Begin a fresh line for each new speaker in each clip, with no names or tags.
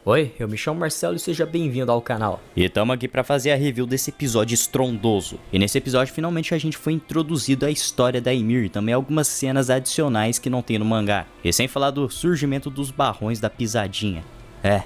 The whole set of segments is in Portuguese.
Oi, eu me chamo Marcelo e seja bem-vindo ao canal.
E estamos aqui para fazer a review desse episódio estrondoso. E nesse episódio finalmente a gente foi introduzido à história da Ymir e também algumas cenas adicionais que não tem no mangá. E sem falar do surgimento dos barrões da pisadinha.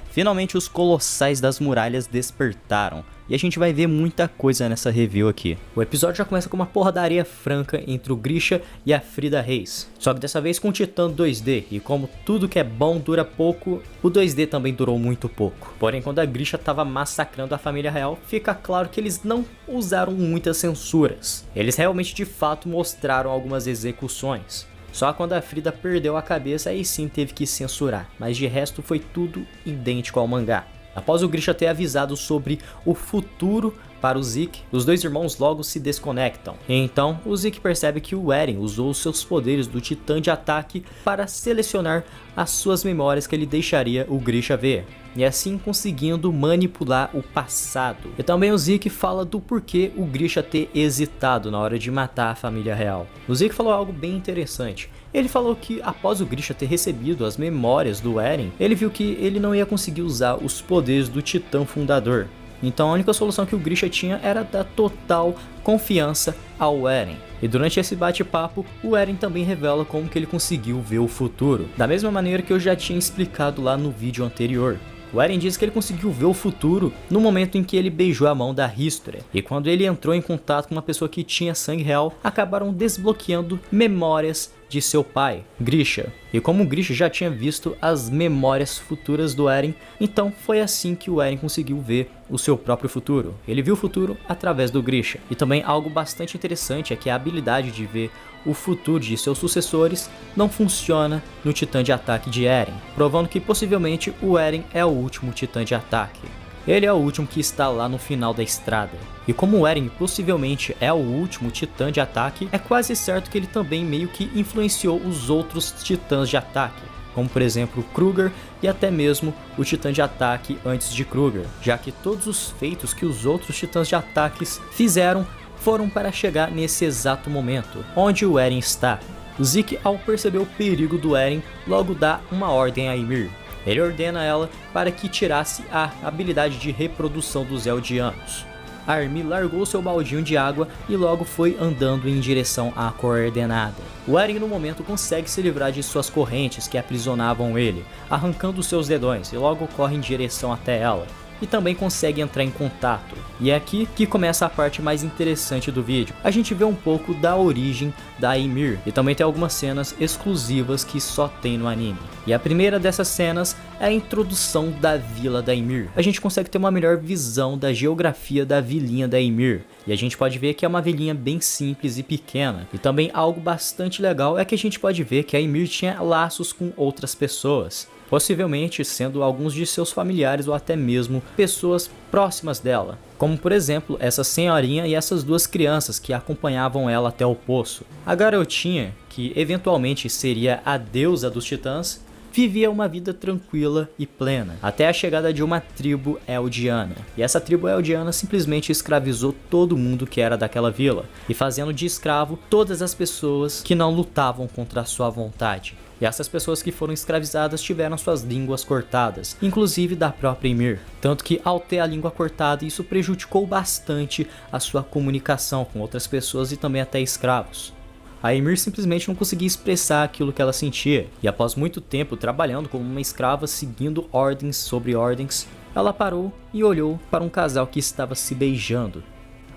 Finalmente os colossais das muralhas despertaram. E a gente vai ver muita coisa nessa review aqui.
O episódio já começa com uma porradaria franca entre o Grisha e a Frida Reis. Só que dessa vez com o Titã 2D. E como tudo que é bom dura pouco, o 2D também durou muito pouco. Porém, quando a Grisha estava massacrando a família real, fica claro que eles não usaram muitas censuras. Eles realmente de fato mostraram algumas execuções. Só quando a Frida perdeu a cabeça, aí sim teve que censurar. Mas de resto foi tudo idêntico ao mangá. Após o Grisha ter avisado sobre o futuro para o Zeke, os dois irmãos logo se desconectam. Então, o Zeke percebe que o Eren usou os seus poderes do Titã de ataque para selecionar as suas memórias que ele deixaria o Grisha ver. E assim conseguindo manipular o passado. E também o Zeke fala do porquê o Grisha ter hesitado na hora de matar a família real. O Zeke falou algo bem interessante. Ele falou que após o Grisha ter recebido as memórias do Eren, ele viu que ele não ia conseguir usar os poderes do Titã Fundador. Então a única solução que o Grisha tinha era dar total confiança ao Eren. E durante esse bate-papo, o Eren também revela como que ele conseguiu ver o futuro. Da mesma maneira que eu já tinha explicado lá no vídeo anterior. O Eren diz que ele conseguiu ver o futuro no momento em que ele beijou a mão da History. E quando ele entrou em contato com uma pessoa que tinha sangue real, acabaram desbloqueando memórias de seu pai, Grisha. E como o Grisha já tinha visto as memórias futuras do Eren, então foi assim que o Eren conseguiu ver o seu próprio futuro. Ele viu o futuro através do Grisha. E também algo bastante interessante é que a habilidade de ver o futuro de seus sucessores não funciona no Titã de Ataque de Eren, provando que possivelmente o Eren é o último Titã de Ataque. Ele é o último que está lá no final da estrada. E como o Eren possivelmente é o último Titã de Ataque, é quase certo que ele também meio que influenciou os outros Titãs de Ataque, como por exemplo o Kruger e até mesmo o Titã de Ataque antes de Kruger, já que todos os feitos que os outros Titãs de Ataques fizeram foram para chegar nesse exato momento, onde o Eren está. O Zeke, ao perceber o perigo do Eren, logo dá uma ordem a Ymir. Ele ordena ela para que tirasse a habilidade de reprodução dos Eldianos. A Ymir largou seu baldinho de água e logo foi andando em direção à coordenada. O Eren no momento consegue se livrar de suas correntes que aprisionavam ele, arrancando seus dedões e logo corre em direção até ela. E também consegue entrar em contato. E é aqui que começa a parte mais interessante do vídeo. A gente vê um pouco da origem da Ymir e também tem algumas cenas exclusivas que só tem no anime. E a primeira dessas cenas é a introdução da vila da Ymir. A gente consegue ter uma melhor visão da geografia da vilinha da Ymir. E a gente pode ver que é uma vilinha bem simples e pequena. E também algo bastante legal é que a gente pode ver que a Ymir tinha laços com outras pessoas. Possivelmente sendo alguns de seus familiares ou até mesmo pessoas próximas dela. Como por exemplo, essa senhorinha e essas duas crianças que acompanhavam ela até o poço. A garotinha, que eventualmente seria a deusa dos titãs, vivia uma vida tranquila e plena, até a chegada de uma tribo eldiana. E essa tribo eldiana simplesmente escravizou todo mundo que era daquela vila, e fazendo de escravo todas as pessoas que não lutavam contra a sua vontade. E essas pessoas que foram escravizadas tiveram suas línguas cortadas, inclusive da própria Ymir. Tanto que ao ter a língua cortada, isso prejudicou bastante a sua comunicação com outras pessoas e também até escravos. A Ymir simplesmente não conseguia expressar aquilo que ela sentia, e após muito tempo trabalhando como uma escrava seguindo ordens sobre ordens, ela parou e olhou para um casal que estava se beijando.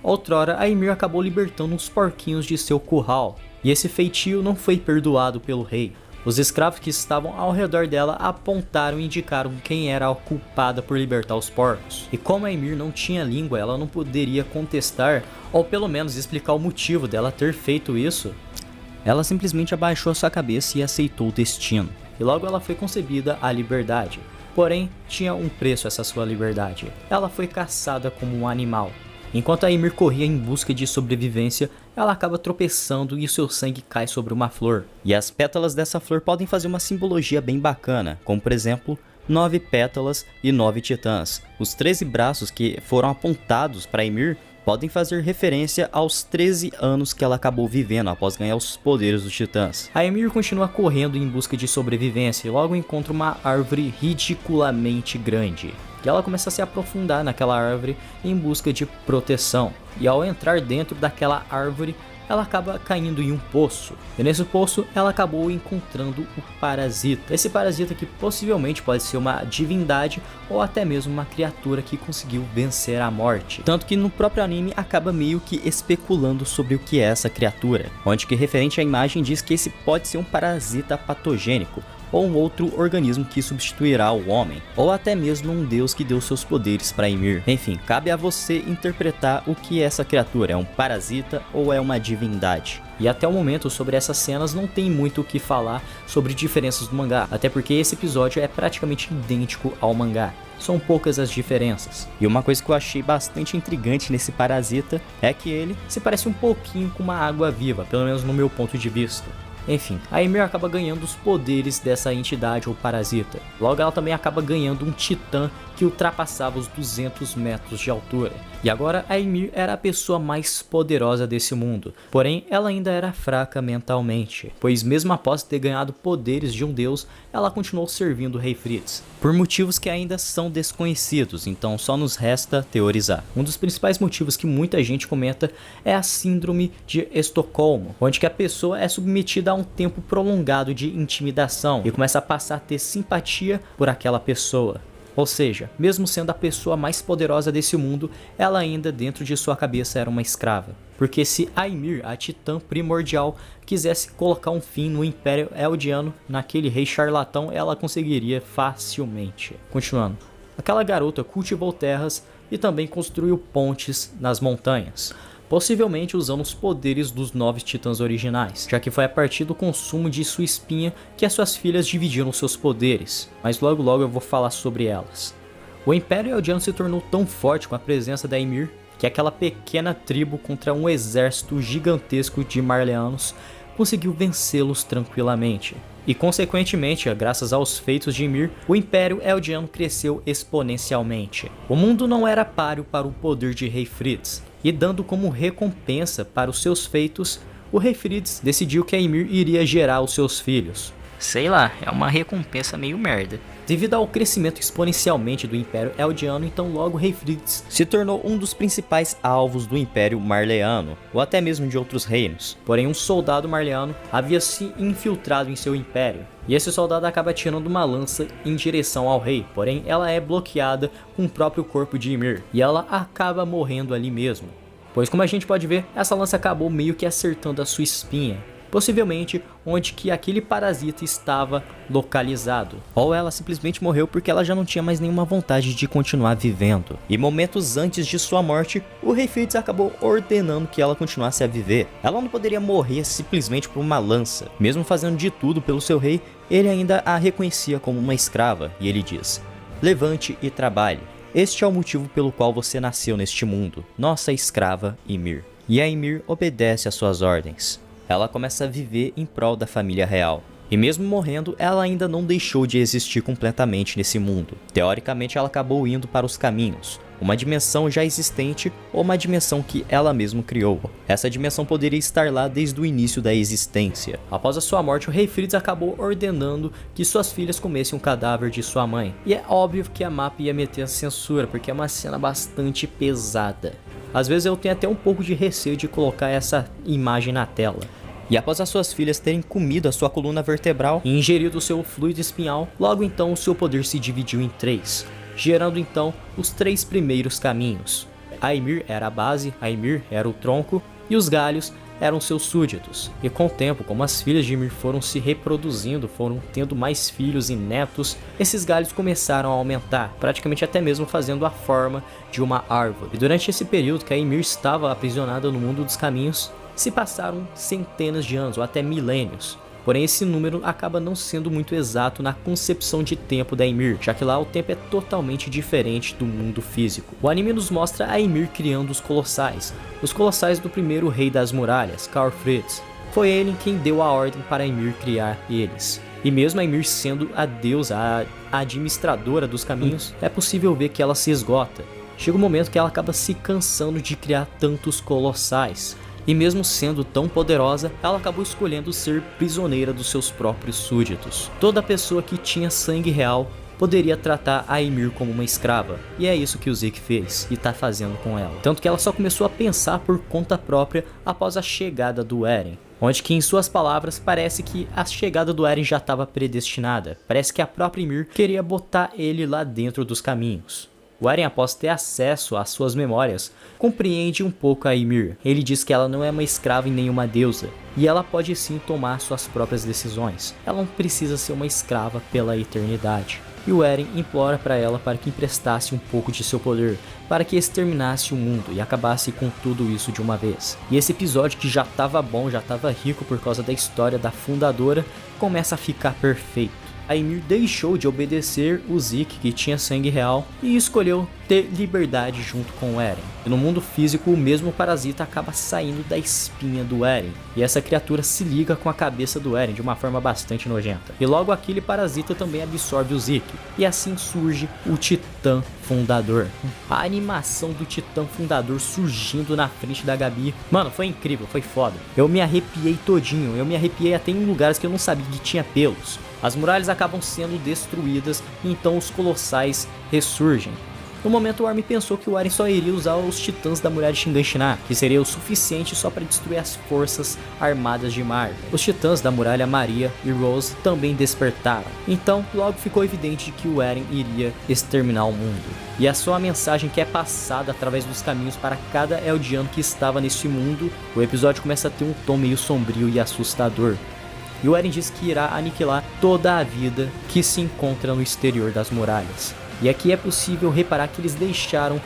Outrora, a Ymir acabou libertando uns porquinhos de seu curral, e esse feitio não foi perdoado pelo rei. Os escravos que estavam ao redor dela apontaram e indicaram quem era a culpada por libertar os porcos. E como a Ymir não tinha língua, ela não poderia contestar, ou pelo menos explicar o motivo dela ter feito isso. Ela simplesmente abaixou sua cabeça e aceitou o destino. E logo ela foi concebida à liberdade. Porém, tinha um preço essa sua liberdade. Ela foi caçada como um animal. Enquanto a Ymir corria em busca de sobrevivência, ela acaba tropeçando e seu sangue cai sobre uma flor. E as pétalas dessa flor podem fazer uma simbologia bem bacana, como por exemplo, 9 pétalas e 9 titãs. Os 13 braços que foram apontados para Ymir
podem fazer referência aos 13 anos que ela acabou vivendo após ganhar os poderes dos titãs.
A Ymir continua correndo em busca de sobrevivência e logo encontra uma árvore ridiculamente grande. E ela começa a se aprofundar naquela árvore em busca de proteção. E ao entrar dentro daquela árvore, ela acaba caindo em um poço. E nesse poço, ela acabou encontrando o Parasita. Esse Parasita que possivelmente pode ser uma divindade ou até mesmo uma criatura que conseguiu vencer a morte. Tanto que no próprio anime acaba meio que especulando sobre o que é essa criatura. Onde que referente à imagem diz que esse pode ser um parasita patogênico, ou um outro organismo que substituirá o homem, ou até mesmo um deus que deu seus poderes para Ymir. Enfim, cabe a você interpretar o que é essa criatura, é um parasita ou é uma divindade. E até o momento sobre essas cenas não tem muito o que falar sobre diferenças do mangá, até porque esse episódio é praticamente idêntico ao mangá. São poucas as diferenças.
E uma coisa que eu achei bastante intrigante nesse parasita é que ele
se parece um pouquinho com uma água viva, pelo menos no meu ponto de vista. Enfim, a Ymir acaba ganhando os poderes dessa entidade ou parasita. Logo ela também acaba ganhando um titã que ultrapassava os 200 metros de altura. E agora a Ymir era a pessoa mais poderosa desse mundo, porém ela ainda era fraca mentalmente, pois mesmo após ter ganhado poderes de um deus, ela continuou servindo o rei Fritz, por motivos que ainda são desconhecidos, então só nos resta teorizar. Um dos principais motivos que muita gente comenta é a síndrome de Estocolmo, onde que a pessoa é submetida a um tempo prolongado de intimidação e começa a passar a ter simpatia por aquela pessoa. Ou seja, mesmo sendo a pessoa mais poderosa desse mundo, ela ainda dentro de sua cabeça era uma escrava. Porque se a Ymir, a titã primordial, quisesse colocar um fim no Império Eldiano, naquele rei charlatão, ela conseguiria facilmente. Continuando, aquela garota cultivou terras e também construiu pontes nas montanhas, possivelmente usando os poderes dos 9 titãs originais, já que foi a partir do consumo de sua espinha que as suas filhas dividiram seus poderes, mas logo eu vou falar sobre elas. O Império Eldiano se tornou tão forte com a presença da Ymir, que aquela pequena tribo contra um exército gigantesco de Marleanos conseguiu vencê-los tranquilamente. E consequentemente, graças aos feitos de Ymir, o Império Eldiano cresceu exponencialmente. O mundo não era páreo para o poder de Rei Fritz, e dando como recompensa para os seus feitos, o Rei Fritz decidiu que a Ymir iria gerar os seus filhos.
Sei lá, é uma recompensa meio merda.
Devido ao crescimento exponencialmente do Império Eldiano, então logo Rei Fritz
se tornou um dos principais alvos do Império Marleano, ou até mesmo de outros reinos.
Porém, um soldado marleano havia se infiltrado em seu império, e esse soldado acaba atirando uma lança em direção ao rei, porém ela é bloqueada com o próprio corpo de Ymir, e ela acaba morrendo ali mesmo. Pois como a gente pode ver, essa lança acabou meio que acertando a sua espinha, possivelmente onde que aquele parasita estava localizado.
Ou ela simplesmente morreu porque ela já não tinha mais nenhuma vontade de continuar vivendo. E momentos antes de sua morte, o Rei Fritz acabou ordenando que ela continuasse a viver. Ela não poderia morrer simplesmente por uma lança. Mesmo fazendo de tudo pelo seu rei, ele ainda a reconhecia como uma escrava, e ele diz: "Levante e trabalhe. Este é o motivo pelo qual você nasceu neste mundo, nossa escrava Ymir." E a Ymir obedece às suas ordens. Ela começa a viver em prol da família real. E mesmo morrendo, ela ainda não deixou de existir completamente nesse mundo. Teoricamente, ela acabou indo para os caminhos, uma dimensão já existente ou uma dimensão que ela mesma criou. Essa dimensão poderia estar lá desde o início da existência.
Após a sua morte, o Rei Fritz acabou ordenando que suas filhas comessem o cadáver de sua mãe. E é óbvio que a MAP ia meter a censura, porque é uma cena bastante pesada. Às vezes eu tenho até um pouco de receio de colocar essa imagem na tela.
E após as suas filhas terem comido a sua coluna vertebral
e ingerido o seu fluido espinhal, logo então o seu poder se dividiu em 3, gerando então os 3 primeiros caminhos. A Ymir era a base, a Ymir era o tronco e os galhos eram seus súditos. E com o tempo, como as filhas de Ymir foram se reproduzindo, foram tendo mais filhos e netos, esses galhos começaram a aumentar, praticamente até mesmo fazendo a forma de uma árvore. E durante esse período que a Ymir estava aprisionada no mundo dos caminhos, se passaram centenas de anos ou até milênios. Porém, esse número acaba não sendo muito exato na concepção de tempo da Ymir, já que lá o tempo é totalmente diferente do mundo físico. O anime nos mostra a Ymir criando os Colossais do primeiro rei das muralhas, Karl Fritz. Foi ele quem deu a ordem para a Ymir criar eles. E mesmo a Ymir sendo a deusa, a administradora dos caminhos, é possível ver que ela se esgota. chega um momento que ela acaba se cansando de criar tantos colossais. E mesmo sendo tão poderosa, ela acabou escolhendo ser prisioneira dos seus próprios súditos. Toda pessoa que tinha sangue real poderia tratar a Ymir como uma escrava, e é isso que o Zeke fez e tá fazendo com ela. Tanto que ela só começou a pensar por conta própria após a chegada do Eren, onde que em suas palavras parece que a chegada do Eren já estava predestinada. Parece que a própria Ymir queria botar ele lá dentro dos caminhos. O Eren, após ter acesso às suas memórias, compreende um pouco a Ymir. Ele diz que ela não é uma escrava e nem uma deusa, e ela pode sim tomar suas próprias decisões. Ela não precisa ser uma escrava pela eternidade. E o Eren implora para ela para que emprestasse um pouco de seu poder, para que exterminasse o mundo e acabasse com tudo isso de uma vez. E esse episódio, que já estava bom, já estava rico por causa da história da fundadora, começa a ficar perfeito. A Ymir deixou de obedecer o Zeke, que tinha sangue real, e escolheu ter liberdade junto com o Eren. E no mundo físico, o mesmo parasita acaba saindo da espinha do Eren, e essa criatura se liga com a cabeça do Eren de uma forma bastante nojenta. E logo aquele parasita também absorve o Zeke, e assim surge o Titã Fundador. A animação do Titã Fundador surgindo na frente da Gabi, mano, foi incrível, foi foda. Eu me arrepiei todinho, eu me arrepiei até em lugares que eu não sabia que tinha pelos. As muralhas acabam sendo destruídas, e então os colossais ressurgem. No momento, o Armin pensou que o Eren só iria usar os titãs da muralha de Shiganshina, que seria o suficiente só para destruir as forças armadas de Mar. Os titãs da muralha Maria e Rose também despertaram. Então, logo ficou evidente que o Eren iria exterminar o mundo. E é só a mensagem que é passada através dos caminhos para cada Eldiano que estava nesse mundo. O episódio começa a ter um tom meio sombrio e assustador. E o Eren diz que irá aniquilar toda a vida que se encontra no exterior das muralhas. E aqui é possível reparar que eles deixaram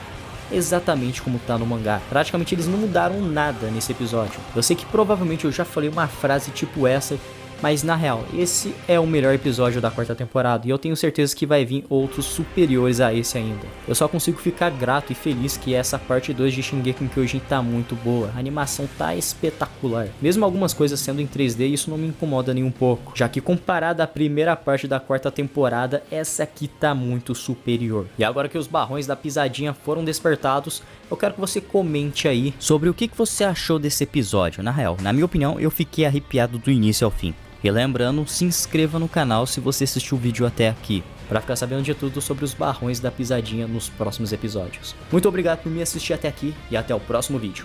exatamente como tá no mangá. Praticamente eles não mudaram nada nesse episódio. Eu sei que provavelmente eu já falei uma frase tipo essa, mas na real, esse é o melhor episódio da quarta temporada, e eu tenho certeza que vai vir outros superiores a esse ainda. Eu só consigo ficar grato e feliz que essa parte 2 de Shingeki no Kyojin tá muito boa. A animação tá espetacular. Mesmo algumas coisas sendo em 3D, isso não me incomoda nem um pouco, já que comparada à primeira parte da quarta temporada, essa aqui tá muito superior. E agora que os barrões da pisadinha foram despertados, eu quero que você comente aí sobre o que você achou desse episódio. Na real, na minha opinião, eu fiquei arrepiado do início ao fim. E lembrando, se inscreva no canal se você assistiu o vídeo até aqui, para ficar sabendo de tudo sobre os barrões da pisadinha nos próximos episódios. Muito obrigado por me assistir até aqui e até o próximo vídeo.